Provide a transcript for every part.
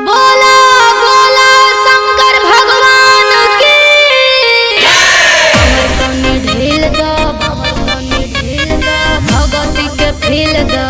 बोला बोला शंकर भगवान की। ढील द भगवती के फील द।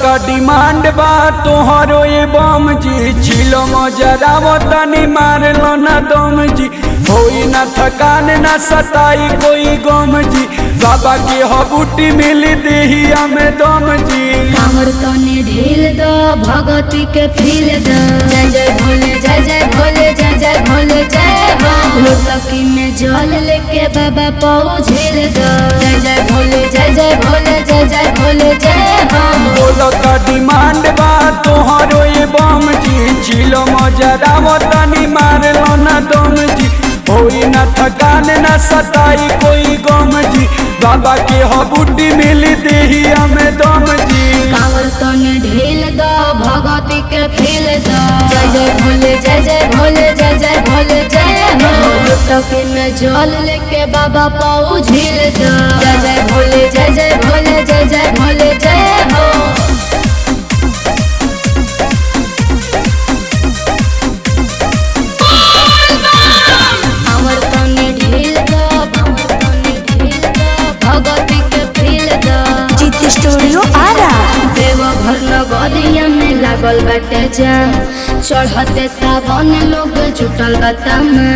का डिमांड बा तोहरो ये बम जी चिलो मजरावो तनी मार लो ना दम जी होई ना थकान ना सताई कोई गम जी बाबा की हबूटी मिली देहिया में दम जी। कांवर तने ढील द भगवती के फील द। जय जय भोले जय जय भोले जय जय भोले जय हो। लोटकी में जल लेके बाबा पाओ झील द। जय जय भोले जय जय भोले जय जय भोले जय हो। बोलो का डिमांड बा तोहरो ये बम जी चिलो मजरावो तनी मार लो ना दम जी होई ना थकान ना सताई कोई गम जी बाबा के हबूटी मिली देहिया में दम जी। कांवर तने ढील द भगवती के फील द। जय जय भोले जय जय भोले जय जय भोले जय हो। लोटकी में जल लेके बाबा पाओ झील द। जय जय भोले जय जय भोले जय जय भोले जय हो। स्टूडियो आरा देवघर नगरिया में लागल बाटे जाम। चढ़ते सावन लोग जुटल बतामा।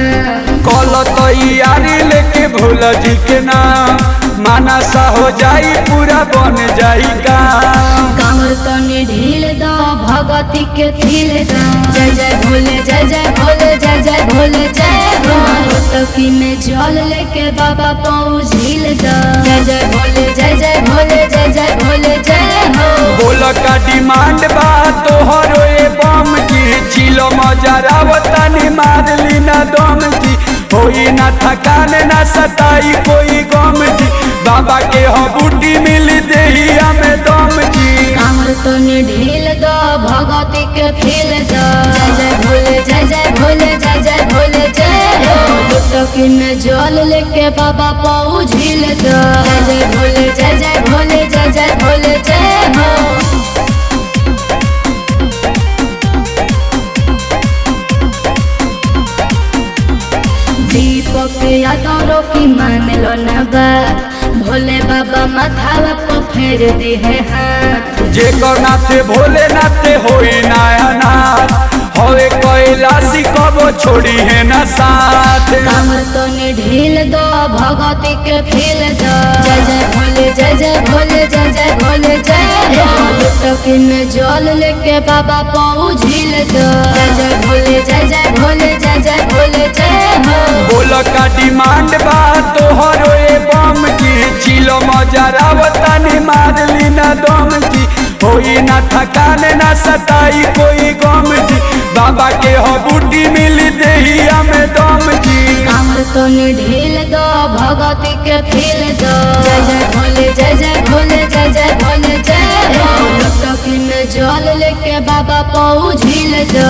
कल तैयारी लेके भोला जी के नाम मानसा हो जाई पूरा बन जाई काम। कांवर तने ढील द भगवती के फील द। जय जय भोले जय जय भोले जय जय भोले जय हो। लोटकी में जल लेके बाबा पाओ झील द। जय जय भोले जय जय भोले जय जय भोले जय हो। बोला का डिमांड बा तोहरो ये बम जी चिलो मजरावो तनी मार ली ना दम जी होई ना थकान ना सताई कोई गम जी बाबा के हबूटी मिली देहिया में दम जी। कांवर तने ढील द भगवती के फील द। जय जय भोले जय जय भोले जय जय भोले जय हो। लोटकी में जल लेके बाबा पाओ झील द। जय जय भोले जय जय भोले जय जय भोले जय हो। दीपक यादव की मान लो ना बात। भोले बाबा माथावा को फेर दे है हाथ। जे नाथे भोले नाथे होई नाया नाथ होए कैलाशी कबो छोड़ी है ना साथ। कांवर तने ढील द भगवती के फील द। जय जय भोले जय जय भोले जय जय भोले जय हो। लोटकी में जल लेके बाबा पाओ झील द। जय जय भोले जय जय भोले जय जय भोले जय हो। बोला का डिमांड बा तोहरो ये बम जी चिलो मजरावो तनी मार ली ना दम जी होई ना थकान ना सताई कोई गम जी बाबा के हबूटी मिली देहिया में दम जी। कांवर तने ढील द भगवती के फील द। जय जय भोले जय जय भोले जय जय भोले जय हो। लोटकी में जल लेके बाबा पाओ झील द।